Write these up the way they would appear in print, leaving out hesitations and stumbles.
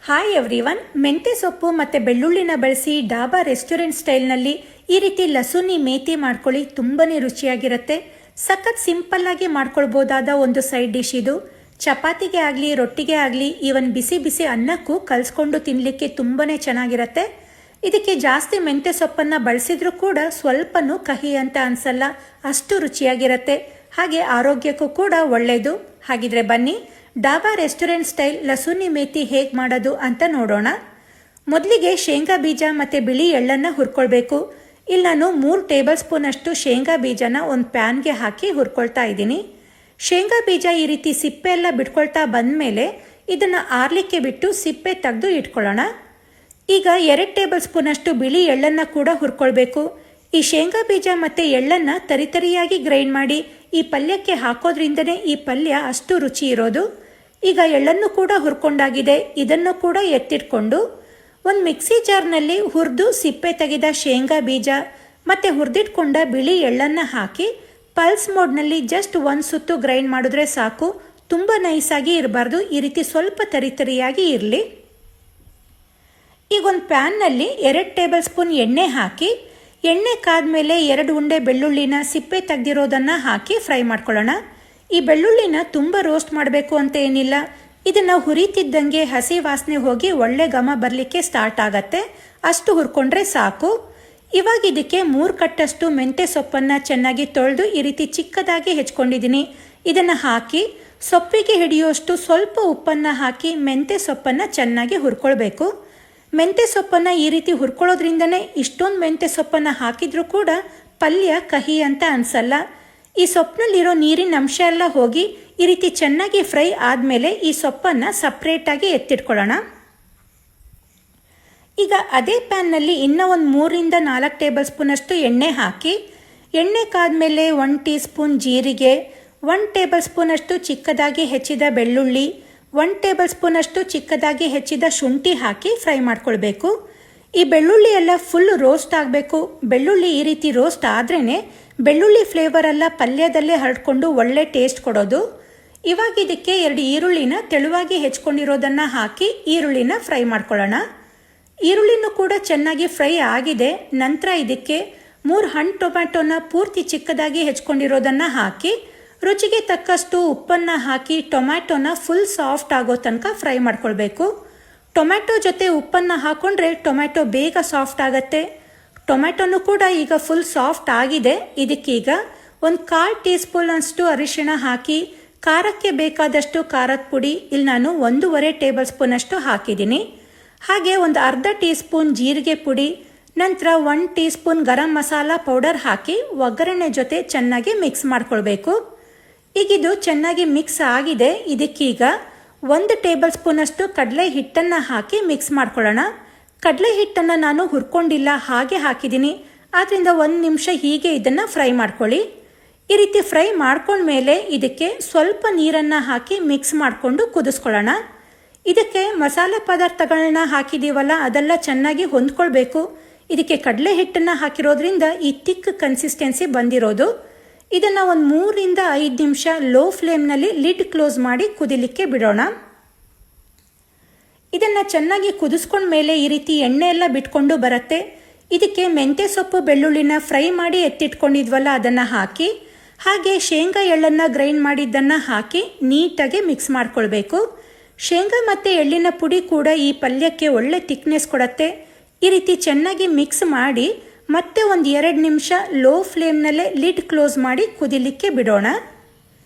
Hi everyone, ಮೆಂತೆ ಸೊಪ್ಪು ಮತ್ತು ಬೆಳ್ಳುಳ್ಳಿನ ಬಳಸಿ ಡಾಬಾ ರೆಸ್ಟೋರೆಂಟ್ ಸ್ಟೈಲ್ನಲ್ಲಿ ಈ ರೀತಿ ಲಸುನಿ ಮೇಥಿ ಮಾಡ್ಕೊಳ್ಳಿ. ತುಂಬಾ ರುಚಿಯಾಗಿರುತ್ತೆ. ಸಖತ್ ಸಿಂಪಲ್ಲಾಗಿ ಮಾಡ್ಕೊಳ್ಬೋದಾದ ಒಂದು ಸೈಡ್ ಡಿಶ್ ಇದು. ಚಪಾತಿಗೆ ಆಗಲಿ, ರೊಟ್ಟಿಗೆ ಆಗಲಿ, ಈವನ್ ಬಿಸಿ ಬಿಸಿ ಅನ್ನಕ್ಕೂ ಕಲಿಸ್ಕೊಂಡು ತಿನ್ನಲಿಕ್ಕೆ ತುಂಬಾ ಚೆನ್ನಾಗಿರುತ್ತೆ. ಇದಕ್ಕೆ ಜಾಸ್ತಿ ಮೆಂತೆ ಸೊಪ್ಪನ್ನು ಬಳಸಿದ್ರೂ ಕೂಡ ಸ್ವಲ್ಪನೂ ಕಹಿ ಅಂತ ಅನಿಸಲ್ಲ, ಅಷ್ಟು ರುಚಿಯಾಗಿರುತ್ತೆ. ಹಾಗೆ ಆರೋಗ್ಯಕ್ಕೂ ಕೂಡ ಒಳ್ಳೆಯದು. ಹಾಗಿದ್ರೆ ಬನ್ನಿ, ಡಾಬಾ ರೆಸ್ಟೋರೆಂಟ್ ಸ್ಟೈಲ್ ಲಸುನಿ ಮೇಥಿ ಹೇಗೆ ಮಾಡೋದು ಅಂತ ನೋಡೋಣ. ಮೊದಲಿಗೆ ಶೇಂಗಾ ಬೀಜ ಮತ್ತು ಬಿಳಿ ಎಳ್ಳನ್ನು ಹುರ್ಕೊಳ್ಬೇಕು. ಇಲ್ಲಿ ನಾನು 3 ಟೇಬಲ್ ಸ್ಪೂನ್ ಅಷ್ಟು ಶೇಂಗಾ ಬೀಜನ ಒಂದು ಪ್ಯಾನ್ಗೆ ಹಾಕಿ ಹುರ್ಕೊಳ್ತಾ ಇದ್ದೀನಿ. ಶೇಂಗಾ ಬೀಜ ಈ ರೀತಿ ಸಿಪ್ಪೆ ಎಲ್ಲ ಬಿಟ್ಕೊಳ್ತಾ ಬಂದಮೇಲೆ ಇದನ್ನು ಆರ್ಲಿಕ್ಕೆ ಬಿಟ್ಟು ಸಿಪ್ಪೆ ತೆಗೆದು ಇಟ್ಕೊಳ್ಳೋಣ. ಈಗ 2 ಟೇಬಲ್ ಸ್ಪೂನ್ ಅಷ್ಟು ಬಿಳಿ ಎಳ್ಳನ್ನು ಕೂಡ ಹುರ್ಕೊಳ್ಬೇಕು. ಈ ಶೇಂಗಾ ಬೀಜ ಮತ್ತು ಎಳ್ಳನ್ನು ತರಿತರಿಯಾಗಿ ಗ್ರೈಂಡ್ ಮಾಡಿ ಈ ಪಲ್ಯಕ್ಕೆ ಹಾಕೋದ್ರಿಂದನೇ ಈ ಪಲ್ಯ ಅಷ್ಟು ರುಚಿ ಇರೋದು. ಈಗ ಎಳ್ಳನ್ನು ಕೂಡ ಹುರ್ಕೊಂಡಾಗಿದೆ. ಇದನ್ನು ಕೂಡ ಎತ್ತಿಟ್ಕೊಂಡು ಒಂದು ಮಿಕ್ಸಿ ಜಾರ್ನಲ್ಲಿ ಹುರಿದು ಸಿಪ್ಪೆ ತೆಗೆದ ಶೇಂಗಾ ಬೀಜ ಮತ್ತು ಹುರಿದಿಟ್ಕೊಂಡ ಬಿಳಿ ಎಳ್ಳನ್ನು ಹಾಕಿ ಪಲ್ಸ್ ಮೋಡ್ನಲ್ಲಿ ಜಸ್ಟ್ 1 ಸುತ್ತು ಗ್ರೈಂಡ್ ಮಾಡಿದ್ರೆ ಸಾಕು. ತುಂಬ ನೈಸಾಗಿ ಇರಬಾರ್ದು, ಈ ರೀತಿ ಸ್ವಲ್ಪ ತರಿತರಿಯಾಗಿ ಇರಲಿ. ಈಗ ಒಂದು ಪ್ಯಾನ್ನಲ್ಲಿ 2 ಟೇಬಲ್ ಸ್ಪೂನ್ ಎಣ್ಣೆ ಹಾಕಿ, ಎಣ್ಣೆ ಕಾದ್ಮೇಲೆ 2 ಉಂಡೆ ಬೆಳ್ಳುಳ್ಳಿನ ಸಿಪ್ಪೆ ತೆಗೆದಿರೋದನ್ನು ಹಾಕಿ ಫ್ರೈ ಮಾಡ್ಕೊಳ್ಳೋಣ. ಈ ಬೆಳ್ಳುಳ್ಳಿನ ತುಂಬ ರೋಸ್ಟ್ ಮಾಡಬೇಕು ಅಂತ ಏನಿಲ್ಲ. ಇದನ್ನು ಹುರಿತಿದ್ದಂಗೆ ಹಸಿ ವಾಸನೆ ಹೋಗಿ ಒಳ್ಳೆ ಘಮ ಬರಲಿಕ್ಕೆ ಸ್ಟಾರ್ಟ್ ಆಗತ್ತೆ. ಅಷ್ಟು ಹುರ್ಕೊಂಡ್ರೆ ಸಾಕು. ಇವಾಗ ಇದಕ್ಕೆ 3 ಕಟ್ಟಷ್ಟು ಮೆಂತೆ ಸೊಪ್ಪನ್ನು ಚೆನ್ನಾಗಿ ತೊಳೆದು ಈ ರೀತಿ ಚಿಕ್ಕದಾಗಿ ಹೆಚ್ಕೊಂಡಿದ್ದೀನಿ. ಇದನ್ನು ಹಾಕಿ ಸೊಪ್ಪಿಗೆ ಹಿಡಿಯುವಷ್ಟು ಸ್ವಲ್ಪ ಉಪ್ಪನ್ನು ಹಾಕಿ ಮೆಂತೆ ಸೊಪ್ಪನ್ನು ಚೆನ್ನಾಗಿ ಹುರ್ಕೊಳ್ಬೇಕು. ಮೆಂತೆ ಸೊಪ್ಪನ್ನು ಈ ರೀತಿ ಹುರ್ಕೊಳ್ಳೋದ್ರಿಂದನೇ ಇಷ್ಟೊಂದು ಮೆಂತೆ ಸೊಪ್ಪನ್ನು ಹಾಕಿದ್ರೂ ಕೂಡ ಪಲ್ಯ ಕಹಿ ಅಂತ ಅನಿಸಲ್ಲ. ಈ ಸೊಪ್ಪಿನಲ್ಲಿರೋ ನೀರಿನ ಅಂಶ ಎಲ್ಲ ಹೋಗಿ ಈ ರೀತಿ ಚೆನ್ನಾಗಿ ಫ್ರೈ ಆದಮೇಲೆ ಈ ಸೊಪ್ಪನ್ನು ಸಪ್ರೇಟಾಗಿ ಎತ್ತಿಟ್ಕೊಳ್ಳೋಣ. ಈಗ ಅದೇ ಪ್ಯಾನ್ನಲ್ಲಿ ಇನ್ನೂ ಒಂದು 3ರಿಂದ 4 ಟೇಬಲ್ ಸ್ಪೂನ್ ಅಷ್ಟು ಎಣ್ಣೆ ಹಾಕಿ, ಎಣ್ಣೆ ಕಾದ್ಮೇಲೆ 1 ಟೀ ಸ್ಪೂನ್ ಜೀರಿಗೆ, 1 ಟೇಬಲ್ ಸ್ಪೂನ್ ಅಷ್ಟು ಚಿಕ್ಕದಾಗಿ ಹೆಚ್ಚಿದ ಬೆಳ್ಳುಳ್ಳಿ, 1 ಟೇಬಲ್ ಸ್ಪೂನ್ ಅಷ್ಟು ಚಿಕ್ಕದಾಗಿ ಹೆಚ್ಚಿದ ಶುಂಠಿ ಹಾಕಿ ಫ್ರೈ ಮಾಡ್ಕೊಳ್ಬೇಕು. ಈ ಬೆಳ್ಳುಳ್ಳಿ ಎಲ್ಲ ಫುಲ್ ರೋಸ್ಟ್ ಆಗಬೇಕು. ಬೆಳ್ಳುಳ್ಳಿ ಈ ರೀತಿ ರೋಸ್ಟ್ ಆದ್ರೇ ಬೆಳ್ಳುಳ್ಳಿ ಫ್ಲೇವರ್ ಎಲ್ಲ ಪಲ್ಯದಲ್ಲೇ ಹರಡ್ಕೊಂಡು ಒಳ್ಳೆ ಟೇಸ್ಟ್ ಕೊಡೋದು. ಇವಾಗ ಇದಕ್ಕೆ 2 ಈರುಳ್ಳಿನ ತೆಳುವಾಗಿ ಹೆಚ್ಕೊಂಡಿರೋದನ್ನು ಹಾಕಿ ಈರುಳ್ಳಿನ ಫ್ರೈ ಮಾಡ್ಕೊಳ್ಳೋಣ. ಈರುಳ್ಳಿನೂ ಕೂಡ ಚೆನ್ನಾಗಿ ಫ್ರೈ ಆಗಿದೆ. ನಂತರ ಇದಕ್ಕೆ 3 ಹಣ್ಣು ಟೊಮ್ಯಾಟೋನ ಪೂರ್ತಿ ಚಿಕ್ಕದಾಗಿ ಹೆಚ್ಕೊಂಡಿರೋದನ್ನು ಹಾಕಿ ರುಚಿಗೆ ತಕ್ಕಷ್ಟು ಉಪ್ಪನ್ನು ಹಾಕಿ ಟೊಮ್ಯಾಟೋನ ಫುಲ್ ಸಾಫ್ಟ್ ಆಗೋ ತನಕ ಫ್ರೈ ಮಾಡ್ಕೊಳ್ಬೇಕು. ಟೊಮ್ಯಾಟೊ ಜೊತೆ ಉಪ್ಪನ್ನು ಹಾಕೊಂಡ್ರೆ ಟೊಮ್ಯಾಟೊ ಬೇಗ ಸಾಫ್ಟ್ ಆಗುತ್ತೆ. ಟೊಮ್ಯಾಟೊನು ಕೂಡ ಈಗ ಫುಲ್ ಸಾಫ್ಟ್ ಆಗಿದೆ. ಇದಕ್ಕೀಗ ಒಂದು 1/4 ಟೀ ಸ್ಪೂನ್ ಅಷ್ಟು ಅರಿಶಿಣ ಹಾಕಿ ಖಾರಕ್ಕೆ ಬೇಕಾದಷ್ಟು ಖಾರದ ಪುಡಿ ಇಲ್ಲಿ ನಾನು 1.5 ಟೇಬಲ್ ಸ್ಪೂನ್ ಅಷ್ಟು ಹಾಕಿದ್ದೀನಿ. ಹಾಗೆ ಒಂದು ಅರ್ಧ ಟೀ ಸ್ಪೂನ್ ಜೀರಿಗೆ ಪುಡಿ, ನಂತರ 1 tea spoon garam masala powder ಹಾಕಿ ಒಗ್ಗರಣೆ ಜೊತೆ ಚೆನ್ನಾಗಿ ಮಿಕ್ಸ್ ಮಾಡ್ಕೊಳ್ಬೇಕು. ಈಗಿದು ಚೆನ್ನಾಗಿ ಮಿಕ್ಸ್ ಆಗಿದೆ. ಇದಕ್ಕೀಗ 1 ಟೇಬಲ್ ಸ್ಪೂನ್ ಅಷ್ಟು ಕಡಲೆ ಹಿಟ್ಟನ್ನು ಹಾಕಿ ಮಿಕ್ಸ್ ಮಾಡ್ಕೊಳ್ಳೋಣ. ಕಡಲೆ ಹಿಟ್ಟನ್ನು ನಾನು ಹುರ್ಕೊಂಡಿಲ್ಲ, ಹಾಗೆ ಹಾಕಿದ್ದೀನಿ. ಆದ್ದರಿಂದ 1 ನಿಮಿಷ ಹೀಗೆ ಇದನ್ನು ಫ್ರೈ ಮಾಡ್ಕೊಳ್ಳಿ. ಈ ರೀತಿ ಫ್ರೈ ಮಾಡ್ಕೊಂಡ್ಮೇಲೆ ಇದಕ್ಕೆ ಸ್ವಲ್ಪ ನೀರನ್ನು ಹಾಕಿ ಮಿಕ್ಸ್ ಮಾಡಿಕೊಂಡು ಕುದಿಸ್ಕೊಳ್ಳೋಣ. ಇದಕ್ಕೆ ಮಸಾಲೆ ಪದಾರ್ಥಗಳನ್ನ ಹಾಕಿದ್ದೀವಲ್ಲ, ಅದೆಲ್ಲ ಚೆನ್ನಾಗಿ ಹೊಂದ್ಕೊಳ್ಬೇಕು. ಇದಕ್ಕೆ ಕಡಲೆ ಹಿಟ್ಟನ್ನು ಹಾಕಿರೋದ್ರಿಂದ ಈ ತಿಕ್ ಕನ್ಸಿಸ್ಟೆನ್ಸಿ ಬಂದಿರೋದು. ಇದನ್ನು ಒಂದು 3ರಿಂದ 5 ನಿಮಿಷ ಲೋ ಫ್ಲೇಮ್ನಲ್ಲಿ ಲಿಡ್ ಕ್ಲೋಸ್ ಮಾಡಿ ಕುದಿಲಿಕ್ಕೆ ಬಿಡೋಣ. ಇದನ್ನು ಚೆನ್ನಾಗಿ ಕುದಿಸ್ಕೊಂಡ್ಮೇಲೆ ಈ ರೀತಿ ಎಣ್ಣೆ ಎಲ್ಲ ಬಿಟ್ಕೊಂಡು ಬರುತ್ತೆ. ಇದಕ್ಕೆ ಮೆಂತೆ ಸೊಪ್ಪು ಬೆಳ್ಳುಳ್ಳಿನ ಫ್ರೈ ಮಾಡಿ ಎತ್ತಿಟ್ಕೊಂಡಿದ್ವಲ್ಲ ಅದನ್ನು ಹಾಕಿ, ಹಾಗೆ ಶೇಂಗಾ ಎಳ್ಳನ್ನು ಗ್ರೈಂಡ್ ಮಾಡಿದ್ದನ್ನು ಹಾಕಿ ನೀಟಾಗಿ ಮಿಕ್ಸ್ ಮಾಡ್ಕೊಳ್ಬೇಕು. ಶೇಂಗಾ ಮತ್ತು ಎಳ್ಳಿನ ಪುಡಿ ಕೂಡ ಈ ಪಲ್ಯಕ್ಕೆ ಒಳ್ಳೆ ಥಿಕ್ನೆಸ್ ಕೊಡುತ್ತೆ. ಈ ರೀತಿ ಚೆನ್ನಾಗಿ ಮಿಕ್ಸ್ ಮಾಡಿ ಮತ್ತೆ ಒಂದು 2 ನಿಮಿಷ ಲೋ ಫ್ಲೇಮ್ನಲ್ಲೇ ಲಿಡ್ ಕ್ಲೋಸ್ ಮಾಡಿ ಕುದಿಲಿಕ್ಕೆ ಬಿಡೋಣ.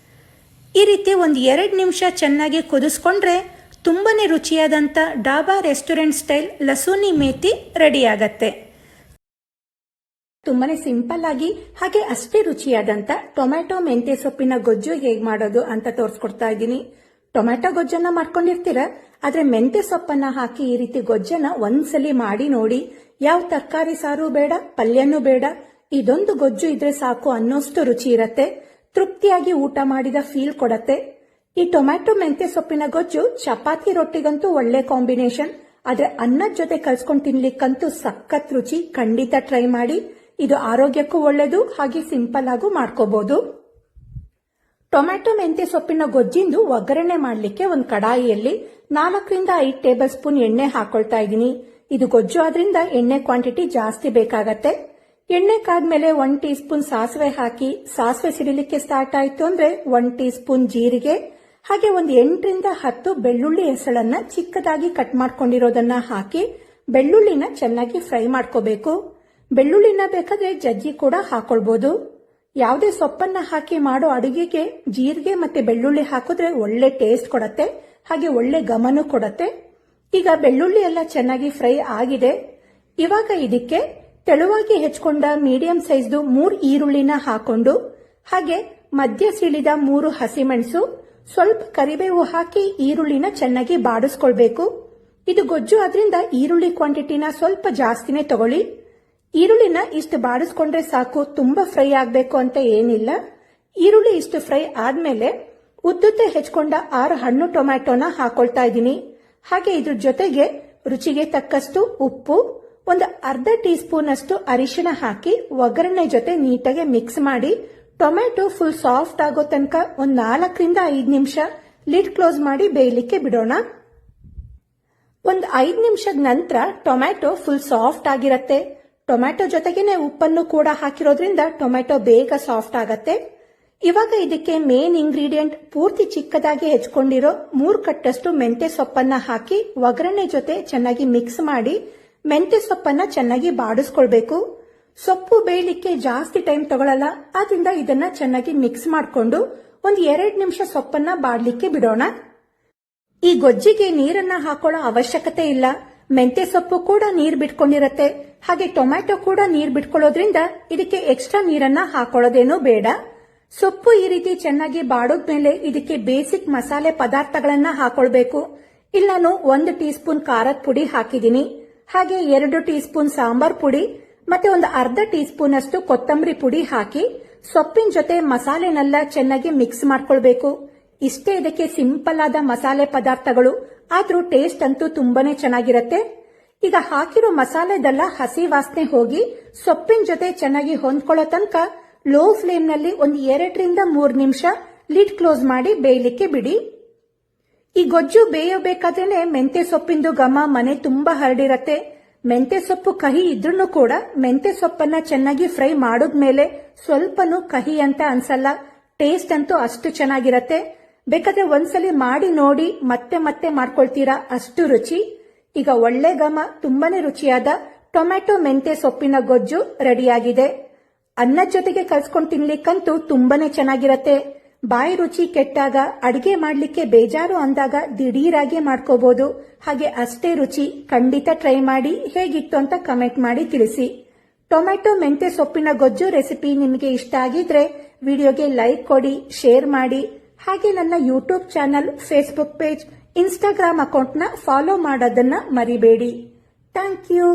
ಈ ರೀತಿ ಒಂದು 2 ನಿಮಿಷ ಚೆನ್ನಾಗಿ ಕುದಿಸ್ಕೊಂಡ್ರೆ ತುಂಬಾ ರುಚಿಯಾದಂಥ dhaba restaurant style lasuni methi ready ಆಗತ್ತೆ. ತುಂಬಾನೇ ಸಿಂಪಲ್ ಆಗಿ ಹಾಗೆ ಅಷ್ಟೇ ರುಚಿಯಾದಂಥ ಟೊಮ್ಯಾಟೊ ಮೆಂತೆ ಸೊಪ್ಪಿನ ಗೊಜ್ಜು ಹೇಗೆ ಮಾಡೋದು ಅಂತ ತೋರಿಸ್ಕೊಡ್ತಾ ಇದ್ದೀನಿ. ಟೊಮ್ಯಾಟೊ ಗೊಜ್ಜನ್ನ ಮಾಡ್ಕೊಂಡಿರ್ತೀರ, ಆದ್ರೆ ಮೆಂತೆ ಸೊಪ್ಪನ್ನ ಹಾಕಿ ಈ ರೀತಿ ಗೊಜ್ಜನ್ನ ಒಂದ್ಸಲಿ ಮಾಡಿ ನೋಡಿ. ಯಾವ ತರಕಾರಿ ಸಾರು ಬೇಡ, ಪಲ್ಯನೂ ಬೇಡ, ಇದೊಂದು ಗೊಜ್ಜು ಇದ್ರೆ ಸಾಕು ಅನ್ನೋಷ್ಟು ರುಚಿ ಇರತ್ತೆ. ತೃಪ್ತಿಯಾಗಿ ಊಟ ಮಾಡಿದ ಫೀಲ್ ಕೊಡತ್ತೆ. ಈ ಟೊಮ್ಯಾಟೊ ಮೆಂತೆ ಸೊಪ್ಪಿನ ಗೊಜ್ಜು ಚಪಾತಿ ರೊಟ್ಟಿಗಂತೂ ಒಳ್ಳೆ ಕಾಂಬಿನೇಷನ್. ಆದ್ರೆ ಅನ್ನದ ಜೊತೆ ಕಲ್ಸ್ಕೊಂಡು ತಿನ್ಲಿಕ್ಕಂತೂ ಸಖತ್ ರುಚಿ. ಖಂಡಿತ ಟ್ರೈ ಮಾಡಿ. ಇದು ಆರೋಗ್ಯಕ್ಕೂ ಒಳ್ಳೆಯದು, ಹಾಗೆ ಸಿಂಪಲ್ ಆಗು ಮಾಡ್ಕೋಬಹುದು. ಟೊಮ್ಯಾಟೊ ಮೆಂತ್ಯ ಸೊಪ್ಪಿನ ಗೊಜ್ಜಿಂದು ಒಗ್ಗರಣೆ ಮಾಡಲಿಕ್ಕೆ ಒಂದು ಕಡಾಯಿಯಲ್ಲಿ 4 ರಿಂದ 5 ಟೇಬಲ್ ಸ್ಪೂನ್ ಎಣ್ಣೆ ಹಾಕೊಳ್ತಾ ಇದ್ದೀನಿ. ಇದು ಗೊಜ್ಜು ಆದ್ರಿಂದ ಎಣ್ಣೆ ಕ್ವಾಂಟಿಟಿ ಜಾಸ್ತಿ ಬೇಕಾಗತ್ತೆ. ಎಣ್ಣೆ ಕಾದ್ಮೇಲೆ 1 ಟೀ ಸ್ಪೂನ್ ಸಾಸಿವೆ ಹಾಕಿ ಸಾಸಿವೆ ಸಿಡಿಲಿಕ್ಕೆ ಸ್ಟಾರ್ಟ್ ಆಯ್ತು ಅಂದ್ರೆ 1 ಟೀ ಸ್ಪೂನ್ ಜೀರಿಗೆ ಹಾಗೆ ಒಂದು 8 ರಿಂದ 10 ಬೆಳ್ಳುಳ್ಳಿ ಹೆಸಳನ್ನ ಚಿಕ್ಕದಾಗಿ ಕಟ್ ಮಾಡ್ಕೊಂಡಿರೋದನ್ನ ಹಾಕಿ ಬೆಳ್ಳುಳ್ಳಿನ ಚೆನ್ನಾಗಿ ಫ್ರೈ ಮಾಡ್ಕೋಬೇಕು. ಬೆಳ್ಳುಳ್ಳಿನ ಬೇಕಾದ್ರೆ ಜಜ್ಜಿ ಕೂಡ ಹಾಕೊಳ್ಬಹುದು. ಯಾವುದೇ ಸೊಪ್ಪನ್ನ ಹಾಕಿ ಮಾಡೋ ಅಡುಗೆಗೆ ಜೀರಿಗೆ ಮತ್ತೆ ಬೆಳ್ಳುಳ್ಳಿ ಹಾಕಿದ್ರೆ ಒಳ್ಳೆ ಟೇಸ್ಟ್ ಕೊಡತ್ತೆ, ಹಾಗೆ ಒಳ್ಳೆ ಘಮನೂ ಕೊಡತ್ತೆ. ಈಗ ಬೆಳ್ಳುಳ್ಳಿ ಎಲ್ಲ ಚೆನ್ನಾಗಿ ಫ್ರೈ ಆಗಿದೆ. ಇವಾಗ ಇದಕ್ಕೆ ತೆಳುವಾಗಿ ಹೆಚ್ಕೊಂಡ ಮೀಡಿಯಂ ಸೈಜ್ದು 3 ಈರುಳ್ಳಿನ ಹಾಕೊಂಡು ಹಾಗೆ ಮಧ್ಯ ಸೀಳಿದ 3 ಹಸಿಮೆಣಸು ಸ್ವಲ್ಪ ಕರಿಬೇವು ಹಾಕಿ ಈರುಳ್ಳಿನ ಚೆನ್ನಾಗಿ ಬಾಡಿಸ್ಕೊಳ್ಬೇಕು. ಇದು ಗೊಜ್ಜು ಆದ್ರಿಂದ ಈರುಳ್ಳಿ ಕ್ವಾಂಟಿಟಿನ ಸ್ವಲ್ಪ ಜಾಸ್ತಿನೇ ತಗೊಳ್ಳಿ. ಈರುಳ್ಳಿನ ಇಷ್ಟು ಬಾಡಿಸ್ಕೊಂಡ್ರೆ ಸಾಕು, ತುಂಬಾ ಫ್ರೈ ಆಗ್ಬೇಕು ಅಂತ ಏನಿಲ್ಲ. ಈರುಳ್ಳಿ ಇಷ್ಟು ಫ್ರೈ ಆದ್ಮೇಲೆ ಉದ್ದುತ್ತೆ ಹೆಚ್ಕೊಂಡ 6 ಹಣ್ಣು ಟೊಮ್ಯಾಟೋನ ಹಾಕೊಳ್ತಾ ಇದ್ದೀನಿ. ಹಾಗೆ ಇದ್ರ ಜೊತೆಗೆ ರುಚಿಗೆ ತಕ್ಕಷ್ಟು ಉಪ್ಪು, ಒಂದು ಅರ್ಧ ಟೀ ಸ್ಪೂನ್ ಅಷ್ಟು ಅರಿಶಿಣ ಹಾಕಿ ಒಗ್ಗರಣೆ ಜೊತೆ ನೀಟಾಗಿ ಮಿಕ್ಸ್ ಮಾಡಿ ಟೊಮ್ಯಾಟೊ ಫುಲ್ ಸಾಫ್ಟ್ ಆಗೋ ತನಕ ಒಂದು 4 ರಿಂದ 5 ನಿಮಿಷ ಲಿಡ್ ಕ್ಲೋಸ್ ಮಾಡಿ ಬೇಯಲಿಕ್ಕೆ ಬಿಡೋಣ. ಒಂದು 5 ನಿಮಿಷದ ನಂತರ ಟೊಮ್ಯಾಟೊ ಫುಲ್ ಸಾಫ್ಟ್ ಆಗಿರತ್ತೆ. ಟೊಮ್ಯಾಟೊ ಜೊತೆಗೇನೆ ಉಪ್ಪನ್ನು ಕೂಡ ಹಾಕಿರೋದ್ರಿಂದ ಟೊಮ್ಯಾಟೊ ಬೇಗ ಸಾಫ್ಟ್ ಆಗತ್ತೆ. ಇವಾಗ ಇದಕ್ಕೆ ಮೇನ್ ಇಂಗ್ರೀಡಿಯೆಂಟ್ ಪೂರ್ತಿ ಚಿಕ್ಕದಾಗಿ ಹೆಚ್ಕೊಂಡಿರೋ 3 ಕಟ್ಟಷ್ಟು ಮೆಂತ್ಯ ಸೊಪ್ಪನ್ನ ಹಾಕಿ ಒಗ್ಗರಣೆ ಜೊತೆ ಚೆನ್ನಾಗಿ ಮಿಕ್ಸ್ ಮಾಡಿ ಮೆಂತ್ಯ ಸೊಪ್ಪನ್ನ ಚೆನ್ನಾಗಿ ಬಾಡಿಸ್ಕೊಳ್ಬೇಕು. ಸೊಪ್ಪು ಬೇಯಲಿಕ್ಕೆ ಜಾಸ್ತಿ ಟೈಮ್ ತಗೊಳ್ಳಲ್ಲ, ಆದ್ರಿಂದ ಇದನ್ನ ಚೆನ್ನಾಗಿ ಮಿಕ್ಸ್ ಮಾಡಿಕೊಂಡು ಒಂದು 2 ನಿಮಿಷ ಸೊಪ್ಪನ್ನ ಬಾಡ್ಲಿಕ್ಕೆ ಬಿಡೋಣ. ಈ ಗೊಜ್ಜಿಗೆ ನೀರನ್ನ ಹಾಕೊಳ್ಳೋ ಅವಶ್ಯಕತೆ ಇಲ್ಲ. ಮೆಂತ್ಯ ಸೊಪ್ಪು ಕೂಡ ನೀರ್ ಬಿಟ್ಕೊಂಡಿರತ್ತೆ, ಹಾಗೆ ಟೊಮ್ಯಾಟೊ ಕೂಡ ನೀರ್ ಬಿಟ್ಕೊಳ್ಳೋದ್ರಿಂದ ಇದಕ್ಕೆ ಎಕ್ಸ್ಟ್ರಾ ನೀರನ್ನ ಹಾಕೊಳ್ಳೋದೇನೂ ಬೇಡ. ಸೊಪ್ಪು ಈ ರೀತಿ ಚೆನ್ನಾಗಿ ಬಾಡೋದ್ಮೇಲೆ ಇದಕ್ಕೆ ಬೇಸಿಕ್ ಮಸಾಲೆ ಪದಾರ್ಥಗಳನ್ನ ಹಾಕೊಳ್ಬೇಕು. ಇಲ್ಲಿ ನಾನು 1 ಟೀ ಸ್ಪೂನ್ ಖಾರದ ಪುಡಿ ಹಾಕಿದ್ದೀನಿ, ಹಾಗೆ 2 ಟೀ ಸ್ಪೂನ್ ಸಾಂಬಾರ್ ಪುಡಿ ಮತ್ತೆ ಒಂದು ಅರ್ಧ ಟೀ ಸ್ಪೂನ್ ಅಷ್ಟು ಕೊತ್ತಂಬರಿ ಪುಡಿ ಹಾಕಿ ಸೊಪ್ಪಿನ ಜೊತೆ ಮಸಾಲೆನೆಲ್ಲ ಚೆನ್ನಾಗಿ ಮಿಕ್ಸ್ ಮಾಡ್ಕೊಳ್ಬೇಕು. ಇಷ್ಟೇ ಇದಕ್ಕೆ ಸಿಂಪಲ್ ಆದ ಮಸಾಲೆ ಪದಾರ್ಥಗಳು, ಆದ್ರೂ ಟೇಸ್ಟ್ ಅಂತೂ ತುಂಬಾನೇ ಚೆನ್ನಾಗಿರತ್ತೆ. ಈಗ ಹಾಕಿರೋ ಮಸಾಲೆದೆಲ್ಲ ಹಸಿ ವಾಸನೆ ಹೋಗಿ ಸೊಪ್ಪಿನ ಜೊತೆ ಚೆನ್ನಾಗಿ ಹೊಂದ್ಕೊಳ್ಳೋ ತನಕ ಲೋ ಫ್ಲೇಮ್ ನಲ್ಲಿ ಒಂದು 2 ರಿಂದ 3 ನಿಮಿಷ ಲಿಡ್ ಕ್ಲೋಸ್ ಮಾಡಿ ಬೇಯಲಿಕ್ಕೆ ಬಿಡಿ. ಈ ಗೊಜ್ಜು ಬೇಯಬೇಕಾದ್ರೇನೆ ಮೆಂತ್ಯ ಸೊಪ್ಪಿಂದು ಘಮ ಮನೆ ತುಂಬಾ ಹರಡಿರತ್ತೆ. ಮೆಂತ್ಯ ಸೊಪ್ಪು ಕಹಿ ಇದ್ರೂ ಕೂಡ ಮೆಂತ್ಯ ಸೊಪ್ಪನ್ನ ಚೆನ್ನಾಗಿ ಫ್ರೈ ಮಾಡಿದ್ಮೇಲೆ ಸ್ವಲ್ಪನೂ ಕಹಿ ಅಂತ ಅನ್ಸಲ್ಲ. ಟೇಸ್ಟ್ ಅಂತೂ ಅಷ್ಟು ಚೆನ್ನಾಗಿರತ್ತೆ. ಬೇಕಾದ್ರೆ ಒಂದ್ಸಲಿ ಮಾಡಿ ನೋಡಿ ಮತ್ತೆ ಮತ್ತೆ ಮಾಡ್ಕೊಳ್ತೀರಾ, ಅಷ್ಟು ರುಚಿ. ಈಗ ಒಳ್ಳೆ ಘಮ, ತುಂಬಾನೇ ರುಚಿಯಾದ ಟೊಮ್ಯಾಟೊ ಮೆಂತ್ಯ ಸೊಪ್ಪಿನ ಗೊಜ್ಜು ರೆಡಿಯಾಗಿದೆ. ಅನ್ನದ ಜೊತೆಗೆ ಕಲ್ಸ್ಕೊಂಡು ತಿನ್ಲಿಕ್ಕಂತೂ ತುಂಬಾನೇ ಚೆನ್ನಾಗಿರತ್ತೆ. ಬಾಯಿ ರುಚಿ ಕೆಟ್ಟಾಗ, ಅಡಿಗೆ ಮಾಡ್ಲಿಕ್ಕೆ ಬೇಜಾರು ಅಂದಾಗ ದಿಢೀರಾಗಿ ಮಾಡ್ಕೋಬಹುದು. ಹಾಗೆ ಅಷ್ಟೇ ರುಚಿ. ಖಂಡಿತ ಟ್ರೈ ಮಾಡಿ, ಹೇಗಿತ್ತು ಅಂತ ಕಮೆಂಟ್ ಮಾಡಿ ತಿಳಿಸಿ. ಟೊಮ್ಯಾಟೊ ಮೆಂತ್ಯ ಸೊಪ್ಪಿನ ಗೊಜ್ಜು ರೆಸಿಪಿ ನಿಮಗೆ ಇಷ್ಟ ಆಗಿದ್ರೆ ವಿಡಿಯೋಗೆ ಲೈಕ್ ಕೊಡಿ, ಶೇರ್ ಮಾಡಿ. ಹಾಗೆ ನನ್ನ YouTube channel, Facebook page, Instagram ಅಕೌಂಟ್ನ ಫಾಲೋ ಮಾಡೋದನ್ನ ಮರಿಬೇಡಿ. Thank you.